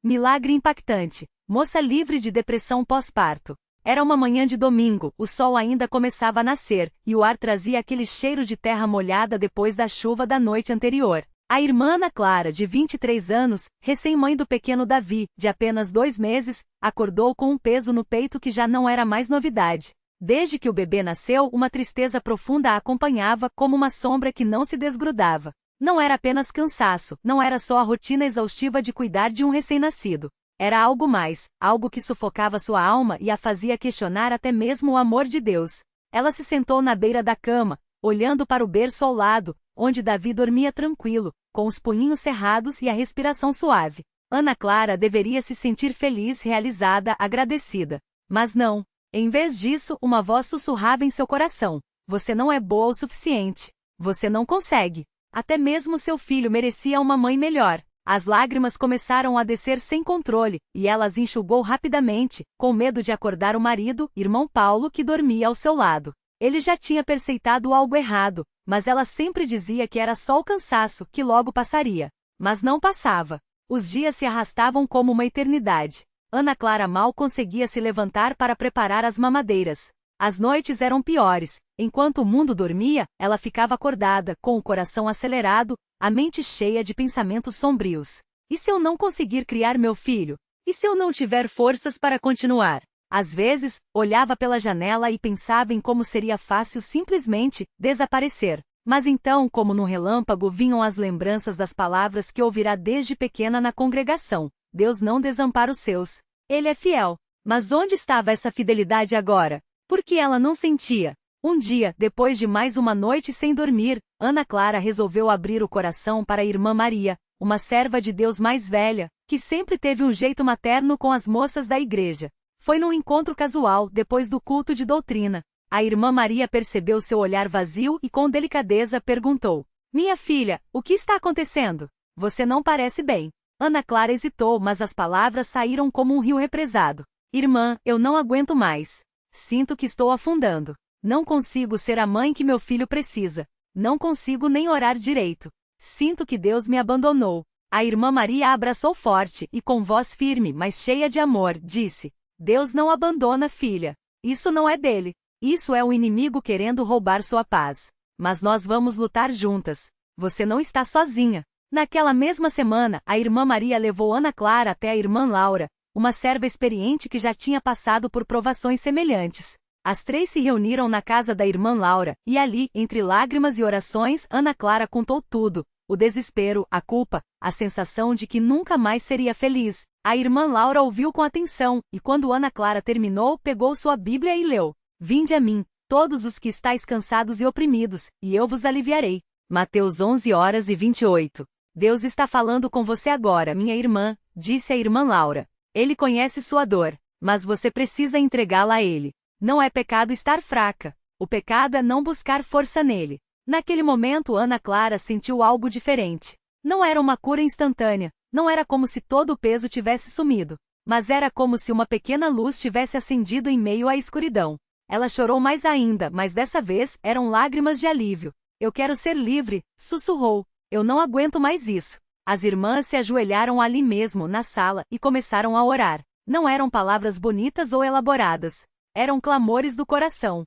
Milagre impactante. Moça livre de depressão pós-parto. Era uma manhã de domingo, o sol ainda começava a nascer, e o ar trazia aquele cheiro de terra molhada depois da chuva da noite anterior. A irmã Ana Clara, de 23 anos, recém-mãe do pequeno Davi, de apenas 2 meses, acordou com um peso no peito que já não era mais novidade. Desde que o bebê nasceu, uma tristeza profunda a acompanhava como uma sombra que não se desgrudava. Não era apenas cansaço, não era só a rotina exaustiva de cuidar de um recém-nascido. Era algo mais, algo que sufocava sua alma e a fazia questionar até mesmo o amor de Deus. Ela se sentou na beira da cama, olhando para o berço ao lado, onde Davi dormia tranquilo, com os punhinhos cerrados e a respiração suave. Ana Clara deveria se sentir feliz, realizada, agradecida. Mas não. Em vez disso, uma voz sussurrava em seu coração: você não é boa o suficiente. Você não consegue. Até mesmo seu filho merecia uma mãe melhor. As lágrimas começaram a descer sem controle, e ela as enxugou rapidamente, com medo de acordar o marido, irmão Paulo, que dormia ao seu lado. Ele já tinha perceitado algo errado, mas ela sempre dizia que era só o cansaço, que logo passaria. Mas não passava. Os dias se arrastavam como uma eternidade. Ana Clara mal conseguia se levantar para preparar as mamadeiras. As noites eram piores. Enquanto o mundo dormia, ela ficava acordada, com o coração acelerado, a mente cheia de pensamentos sombrios. E se eu não conseguir criar meu filho? E se eu não tiver forças para continuar? Às vezes, olhava pela janela e pensava em como seria fácil simplesmente desaparecer. Mas então, como num relâmpago, vinham as lembranças das palavras que ouvirá desde pequena na congregação: Deus não desampara os seus. Ele é fiel. Mas onde estava essa fidelidade agora? Por que ela não sentia? Um dia, depois de mais uma noite sem dormir, Ana Clara resolveu abrir o coração para a irmã Maria, uma serva de Deus mais velha, que sempre teve um jeito materno com as moças da igreja. Foi num encontro casual, depois do culto de doutrina. A irmã Maria percebeu seu olhar vazio e com delicadeza perguntou: minha filha, o que está acontecendo? Você não parece bem. Ana Clara hesitou, mas as palavras saíram como um rio represado. Irmã, eu não aguento mais. Sinto que estou afundando. Não consigo ser a mãe que meu filho precisa. Não consigo nem orar direito. Sinto que Deus me abandonou. A irmã Maria a abraçou forte e com voz firme, mas cheia de amor, disse: Deus não abandona, filha. Isso não é dele. Isso é o inimigo querendo roubar sua paz. Mas nós vamos lutar juntas. Você não está sozinha. Naquela mesma semana, a irmã Maria levou Ana Clara até a irmã Laura, uma serva experiente que já tinha passado por provações semelhantes. As 3 se reuniram na casa da irmã Laura, e ali, entre lágrimas e orações, Ana Clara contou tudo: o desespero, a culpa, a sensação de que nunca mais seria feliz. A irmã Laura ouviu com atenção, e quando Ana Clara terminou, pegou sua Bíblia e leu: Vinde a mim, todos os que estáis cansados e oprimidos, e eu vos aliviarei. Mateus 11h28. Deus está falando com você agora, minha irmã, disse a irmã Laura. Ele conhece sua dor, mas você precisa entregá-la a ele. Não é pecado estar fraca. O pecado é não buscar força nele. Naquele momento, Ana Clara sentiu algo diferente. Não era uma cura instantânea. Não era como se todo o peso tivesse sumido. Mas era como se uma pequena luz tivesse acendido em meio à escuridão. Ela chorou mais ainda, mas dessa vez eram lágrimas de alívio. Eu quero ser livre, sussurrou. Eu não aguento mais isso. As irmãs se ajoelharam ali mesmo, na sala, e começaram a orar. Não eram palavras bonitas ou elaboradas. Eram clamores do coração.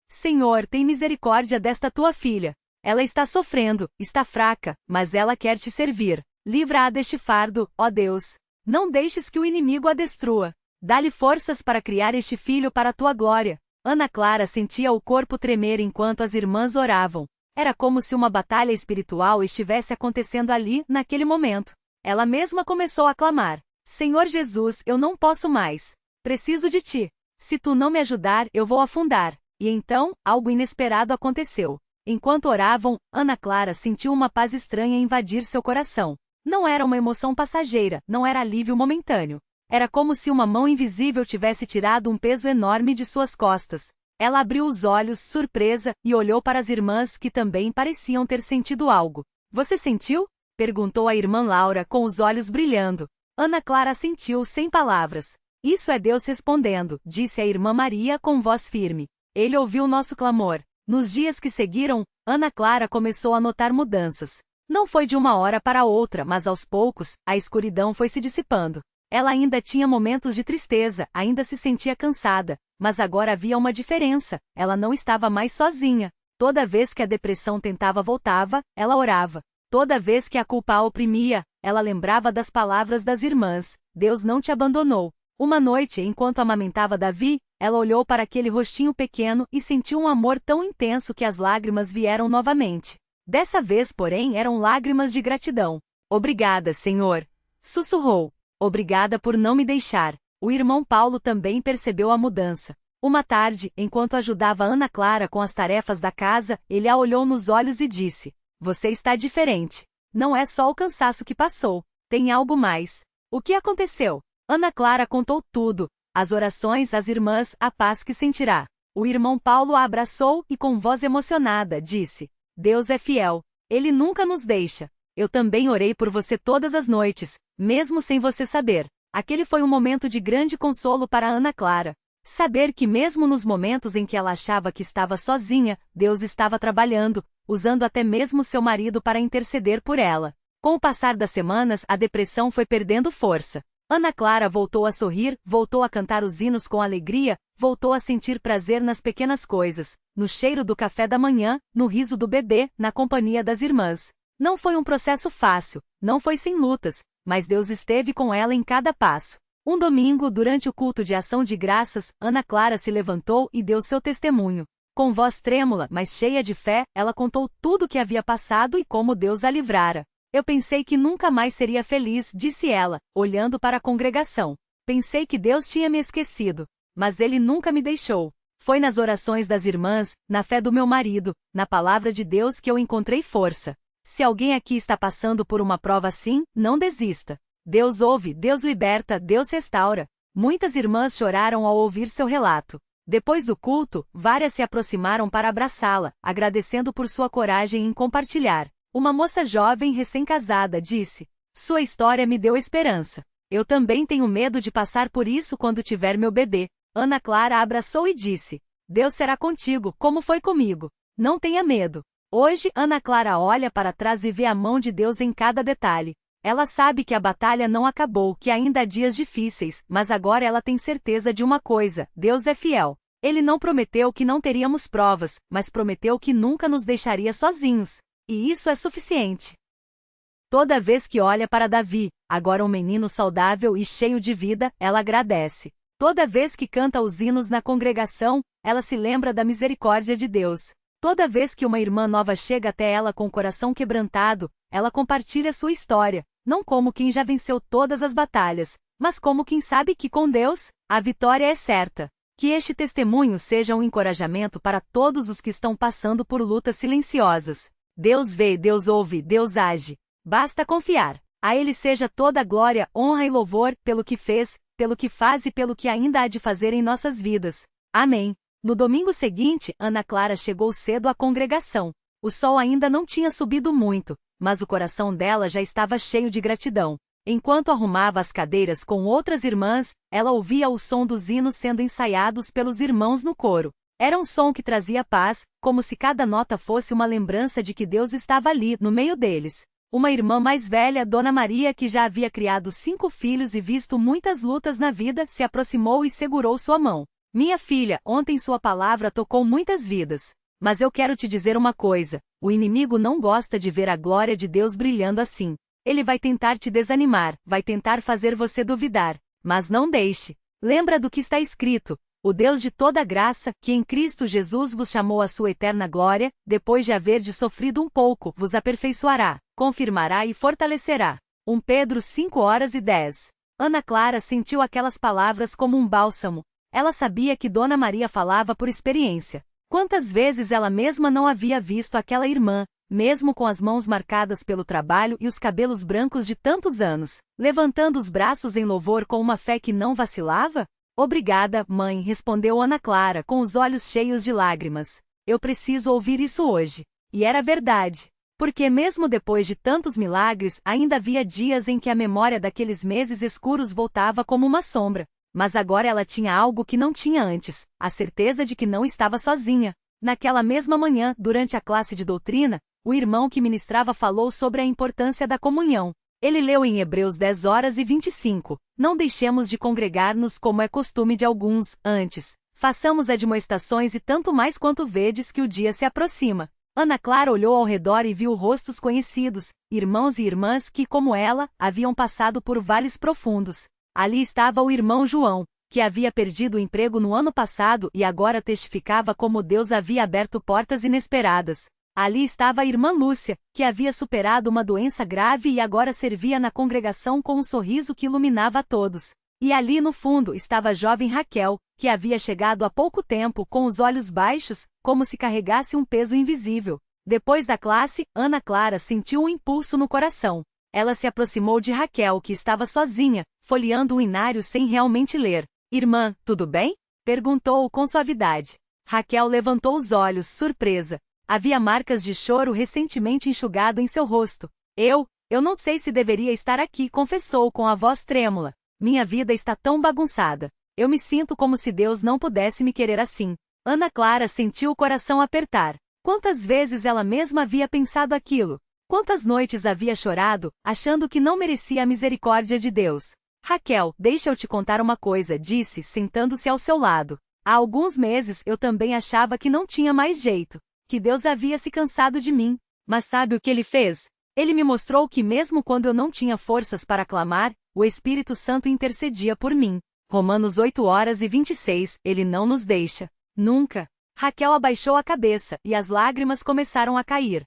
Senhor, tem misericórdia desta tua filha. Ela está sofrendo, está fraca, mas ela quer te servir. Livra-a deste fardo, ó Deus. Não deixes que o inimigo a destrua. Dá-lhe forças para criar este filho para a tua glória. Ana Clara sentia o corpo tremer enquanto as irmãs oravam. Era como se uma batalha espiritual estivesse acontecendo ali, naquele momento. Ela mesma começou a clamar: Senhor Jesus, eu não posso mais. Preciso de ti. Se tu não me ajudar, eu vou afundar. E então, algo inesperado aconteceu. Enquanto oravam, Ana Clara sentiu uma paz estranha invadir seu coração. Não era uma emoção passageira, não era alívio momentâneo. Era como se uma mão invisível tivesse tirado um peso enorme de suas costas. Ela abriu os olhos, surpresa, e olhou para as irmãs que também pareciam ter sentido algo. Você sentiu? Perguntou a irmã Laura com os olhos brilhando. Ana Clara sentiu sem palavras. Isso é Deus respondendo, disse a irmã Maria com voz firme. Ele ouviu nosso clamor. Nos dias que seguiram, Ana Clara começou a notar mudanças. Não foi de uma hora para outra, mas aos poucos, a escuridão foi se dissipando. Ela ainda tinha momentos de tristeza, ainda se sentia cansada, mas agora havia uma diferença, ela não estava mais sozinha. Toda vez que a depressão tentava voltava, ela orava. Toda vez que a culpa a oprimia, ela lembrava das palavras das irmãs: Deus não te abandonou. Uma noite, enquanto amamentava Davi, ela olhou para aquele rostinho pequeno e sentiu um amor tão intenso que as lágrimas vieram novamente. Dessa vez, porém, eram lágrimas de gratidão. Obrigada, Senhor. Sussurrou. Obrigada por não me deixar. O irmão Paulo também percebeu a mudança. Uma tarde, enquanto ajudava Ana Clara com as tarefas da casa, ele a olhou nos olhos e disse: Você está diferente. Não é só o cansaço que passou. Tem algo mais. O que aconteceu? Ana Clara contou tudo. As orações, as irmãs, a paz que sentirá. O irmão Paulo a abraçou e com voz emocionada disse: Deus é fiel. Ele nunca nos deixa. Eu também orei por você todas as noites, mesmo sem você saber. Aquele foi um momento de grande consolo para Ana Clara. Saber que mesmo nos momentos em que ela achava que estava sozinha, Deus estava trabalhando, usando até mesmo seu marido para interceder por ela. Com o passar das semanas, a depressão foi perdendo força. Ana Clara voltou a sorrir, voltou a cantar os hinos com alegria, voltou a sentir prazer nas pequenas coisas, no cheiro do café da manhã, no riso do bebê, na companhia das irmãs. Não foi um processo fácil, não foi sem lutas, mas Deus esteve com ela em cada passo. Um domingo, durante o culto de ação de graças, Ana Clara se levantou e deu seu testemunho. Com voz trêmula, mas cheia de fé, ela contou tudo o que havia passado e como Deus a livrara. Eu pensei que nunca mais seria feliz, disse ela, olhando para a congregação. Pensei que Deus tinha me esquecido, mas Ele nunca me deixou. Foi nas orações das irmãs, na fé do meu marido, na palavra de Deus que eu encontrei força. Se alguém aqui está passando por uma prova assim, não desista. Deus ouve, Deus liberta, Deus restaura. Muitas irmãs choraram ao ouvir seu relato. Depois do culto, várias se aproximaram para abraçá-la, agradecendo por sua coragem em compartilhar. Uma moça jovem recém-casada disse: Sua história me deu esperança. Eu também tenho medo de passar por isso quando tiver meu bebê. Ana Clara a abraçou e disse: Deus será contigo, como foi comigo. Não tenha medo. Hoje, Ana Clara olha para trás e vê a mão de Deus em cada detalhe. Ela sabe que a batalha não acabou, que ainda há dias difíceis, mas agora ela tem certeza de uma coisa: Deus é fiel. Ele não prometeu que não teríamos provas, mas prometeu que nunca nos deixaria sozinhos. E isso é suficiente. Toda vez que olha para Davi, agora um menino saudável e cheio de vida, ela agradece. Toda vez que canta os hinos na congregação, ela se lembra da misericórdia de Deus. Toda vez que uma irmã nova chega até ela com o coração quebrantado, ela compartilha sua história, não como quem já venceu todas as batalhas, mas como quem sabe que com Deus, a vitória é certa. Que este testemunho seja um encorajamento para todos os que estão passando por lutas silenciosas. Deus vê, Deus ouve, Deus age. Basta confiar. A Ele seja toda a glória, honra e louvor, pelo que fez, pelo que faz e pelo que ainda há de fazer em nossas vidas. Amém. No domingo seguinte, Ana Clara chegou cedo à congregação. O sol ainda não tinha subido muito, mas o coração dela já estava cheio de gratidão. Enquanto arrumava as cadeiras com outras irmãs, ela ouvia o som dos hinos sendo ensaiados pelos irmãos no coro. Era um som que trazia paz, como se cada nota fosse uma lembrança de que Deus estava ali, no meio deles. Uma irmã mais velha, Dona Maria, que já havia criado 5 filhos e visto muitas lutas na vida, se aproximou e segurou sua mão. Minha filha, ontem sua palavra tocou muitas vidas. Mas eu quero te dizer uma coisa: o inimigo não gosta de ver a glória de Deus brilhando assim. Ele vai tentar te desanimar, vai tentar fazer você duvidar. Mas não deixe. Lembra do que está escrito: o Deus de toda graça, que em Cristo Jesus vos chamou à sua eterna glória, depois de haverdes sofrido um pouco, vos aperfeiçoará, confirmará e fortalecerá. 1 Pedro 5:10. Ana Clara sentiu aquelas palavras como um bálsamo. Ela sabia que Dona Maria falava por experiência. Quantas vezes ela mesma não havia visto aquela irmã, mesmo com as mãos marcadas pelo trabalho e os cabelos brancos de tantos anos, levantando os braços em louvor com uma fé que não vacilava? Obrigada, mãe, respondeu Ana Clara com os olhos cheios de lágrimas. Eu preciso ouvir isso hoje. E era verdade. Porque mesmo depois de tantos milagres, ainda havia dias em que a memória daqueles meses escuros voltava como uma sombra. Mas agora ela tinha algo que não tinha antes, a certeza de que não estava sozinha. Naquela mesma manhã, durante a classe de doutrina, O irmão que ministrava falou sobre a importância da comunhão. Ele leu em Hebreus 10:25, não deixemos de congregar-nos como é costume de alguns, antes, façamos admoestações e tanto mais quanto vedes que o dia se aproxima. Ana Clara olhou ao redor e viu rostos conhecidos, irmãos e irmãs que, como ela, haviam passado por vales profundos. Ali estava o irmão João, que havia perdido o emprego no ano passado e agora testificava como Deus havia aberto portas inesperadas. Ali estava a irmã Lúcia, que havia superado uma doença grave e agora servia na congregação com um sorriso que iluminava a todos. E ali no fundo estava a jovem Raquel, que havia chegado há pouco tempo com os olhos baixos, como se carregasse um peso invisível. Depois da classe, Ana Clara sentiu um impulso no coração. Ela se aproximou de Raquel, que estava sozinha, folheando um inário sem realmente ler. Irmã, tudo bem? Perguntou com suavidade. Raquel levantou os olhos, surpresa. Havia marcas de choro recentemente enxugado em seu rosto. Eu não sei se deveria estar aqui, confessou com a voz trêmula. Minha vida está tão bagunçada. Eu me sinto como se Deus não pudesse me querer assim. Ana Clara sentiu o coração apertar. Quantas vezes ela mesma havia pensado aquilo? Quantas noites havia chorado, achando que não merecia a misericórdia de Deus? Raquel, deixa eu te contar uma coisa, disse, sentando-se ao seu lado. Há alguns meses eu também achava que não tinha mais jeito. Que Deus havia se cansado de mim. Mas sabe o que ele fez? Ele me mostrou que mesmo quando eu não tinha forças para clamar, o Espírito Santo intercedia por mim. Romanos 8:26, ele não nos deixa. Nunca. Raquel abaixou a cabeça, e as lágrimas começaram a cair.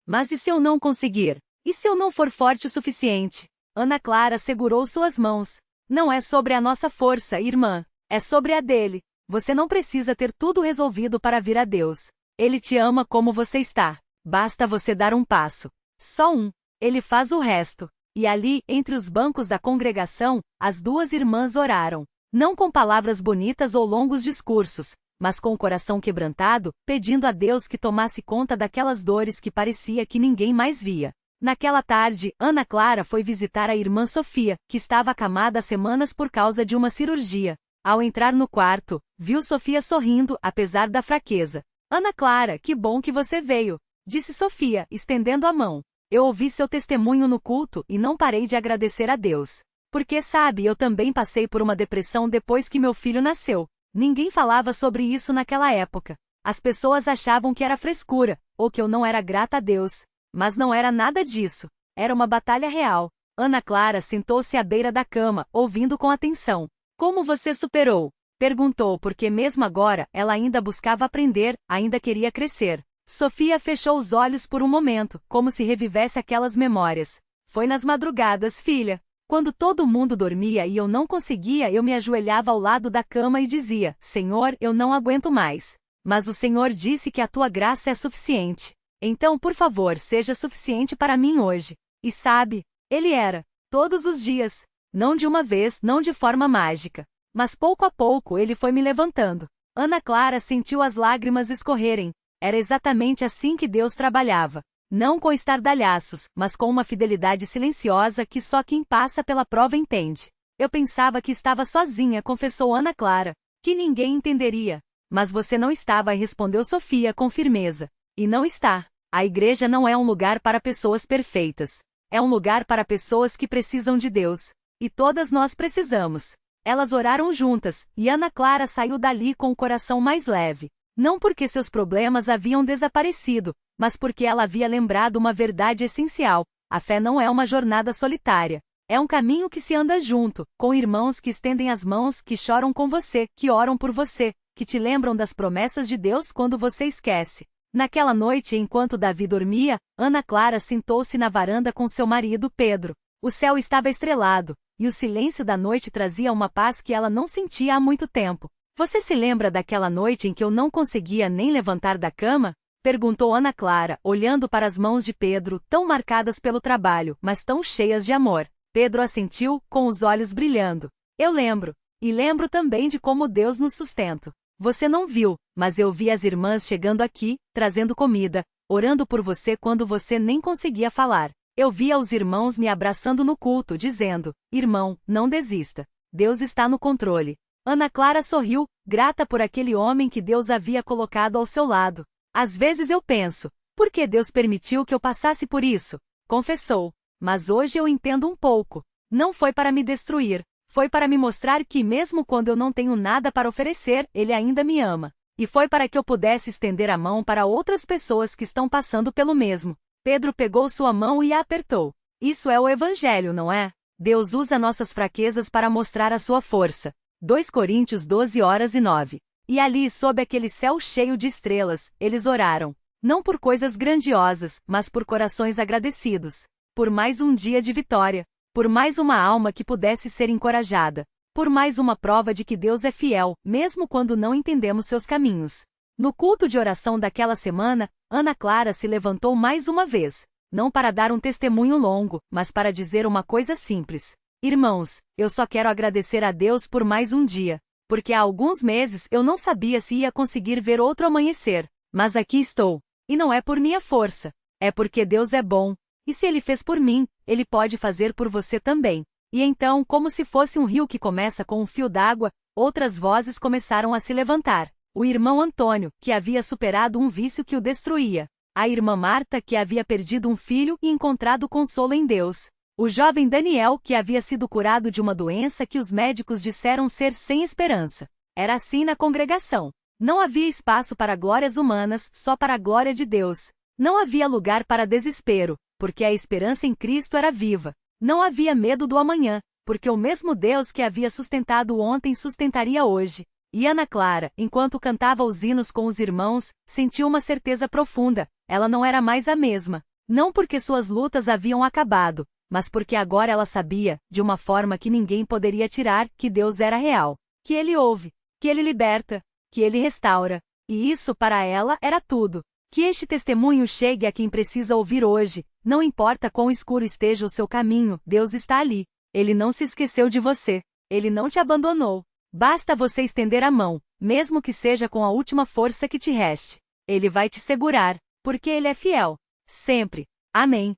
Mas e se eu não conseguir? E se eu não for forte o suficiente? Ana Clara segurou suas mãos. Não é sobre a nossa força, irmã. É sobre a dele. Você não precisa ter tudo resolvido para vir a Deus. Ele te ama como você está. Basta você dar um passo. Só um. Ele faz o resto. E ali, entre os bancos da congregação, as duas irmãs oraram. Não com palavras bonitas ou longos discursos, mas com o coração quebrantado, pedindo a Deus que tomasse conta daquelas dores que parecia que ninguém mais via. Naquela tarde, Ana Clara foi visitar a irmã Sofia, que estava acamada há semanas por causa de uma cirurgia. Ao entrar no quarto, viu Sofia sorrindo, apesar da fraqueza. Ana Clara, que bom que você veio, disse Sofia, estendendo a mão. Eu ouvi seu testemunho no culto e não parei de agradecer a Deus. Porque sabe, eu também passei por uma depressão depois que meu filho nasceu. Ninguém falava sobre isso naquela época. As pessoas achavam que era frescura, ou que eu não era grata a Deus. Mas não era nada disso. Era uma batalha real. Ana Clara sentou-se à beira da cama, ouvindo com atenção. Como você superou? Perguntou porque mesmo agora, ela ainda buscava aprender, ainda queria crescer. Sofia fechou os olhos por um momento, como se revivesse aquelas memórias. Foi nas madrugadas, filha. Quando todo mundo dormia e eu não conseguia, eu me ajoelhava ao lado da cama e dizia, Senhor, eu não aguento mais. Mas o Senhor disse que a tua graça é suficiente. Então, por favor, seja suficiente para mim hoje. E sabe, ele era. Todos os dias. Não de uma vez, não de forma mágica. Mas pouco a pouco ele foi me levantando. Ana Clara sentiu as lágrimas escorrerem. Era exatamente assim que Deus trabalhava. Não com estardalhaços, mas com uma fidelidade silenciosa que só quem passa pela prova entende. Eu pensava que estava sozinha, confessou Ana Clara. Que ninguém entenderia. Mas você não estava, respondeu Sofia com firmeza. E não está. A igreja não é um lugar para pessoas perfeitas. É um lugar para pessoas que precisam de Deus. E todas nós precisamos. Elas oraram juntas, e Ana Clara saiu dali com o coração mais leve. Não porque seus problemas haviam desaparecido, mas porque ela havia lembrado uma verdade essencial. A fé não é uma jornada solitária. É um caminho que se anda junto, com irmãos que estendem as mãos, que choram com você, que oram por você, que te lembram das promessas de Deus quando você esquece. Naquela noite, enquanto Davi dormia, Ana Clara sentou-se na varanda com seu marido Pedro. O céu estava estrelado, e o silêncio da noite trazia uma paz que ela não sentia há muito tempo. Você se lembra daquela noite em que eu não conseguia nem levantar da cama? Perguntou Ana Clara, olhando para as mãos de Pedro, tão marcadas pelo trabalho, mas tão cheias de amor. Pedro assentiu, com os olhos brilhando. Eu lembro. E lembro também de como Deus nos sustenta. Você não viu, mas eu vi as irmãs chegando aqui, trazendo comida, orando por você quando você nem conseguia falar. Eu via os irmãos me abraçando no culto, dizendo, irmão, não desista. Deus está no controle. Ana Clara sorriu, grata por aquele homem que Deus havia colocado ao seu lado. Às vezes eu penso, Por que Deus permitiu que eu passasse por isso? Confessou. Mas hoje eu entendo um pouco. Não foi para me destruir. Foi para me mostrar que mesmo quando eu não tenho nada para oferecer, Ele ainda me ama. E foi para que eu pudesse estender a mão para outras pessoas que estão passando pelo mesmo. Pedro pegou sua mão e a apertou. Isso é o Evangelho, não é? Deus usa nossas fraquezas para mostrar a sua força. 2 Coríntios 12:09. E ali, sob aquele céu cheio de estrelas, eles oraram. Não por coisas grandiosas, mas por corações agradecidos. Por mais um dia de vitória. Por mais uma alma que pudesse ser encorajada. Por mais uma prova de que Deus é fiel, mesmo quando não entendemos seus caminhos. No culto de oração daquela semana, Ana Clara se levantou mais uma vez. Não para dar um testemunho longo, mas para dizer uma coisa simples. Irmãos, eu só quero agradecer a Deus por mais um dia. Porque há alguns meses eu não sabia se ia conseguir ver outro amanhecer. Mas aqui estou. E não é por minha força. É porque Deus é bom. E se Ele fez por mim, Ele pode fazer por você também. E então, como se fosse um rio que começa com um fio d'água, outras vozes começaram a se levantar. O irmão Antônio, que havia superado um vício que o destruía. A irmã Marta, que havia perdido um filho e encontrado consolo em Deus. O jovem Daniel, que havia sido curado de uma doença que os médicos disseram ser sem esperança. Era assim na congregação. Não havia espaço para glórias humanas, só para a glória de Deus. Não havia lugar para desespero, porque a esperança em Cristo era viva. Não havia medo do amanhã, porque o mesmo Deus que havia sustentado ontem sustentaria hoje. E Ana Clara, enquanto cantava os hinos com os irmãos, sentiu uma certeza profunda. Ela não era mais a mesma. Não porque suas lutas haviam acabado, mas porque agora ela sabia, de uma forma que ninguém poderia tirar, que Deus era real. Que Ele ouve, que Ele liberta, que Ele restaura. E isso para ela era tudo. Que este testemunho chegue a quem precisa ouvir hoje. Não importa quão escuro esteja o seu caminho, Deus está ali. Ele não se esqueceu de você. Ele não te abandonou. Basta você estender a mão, mesmo que seja com a última força que te reste. Ele vai te segurar, porque Ele é fiel. Sempre. Amém.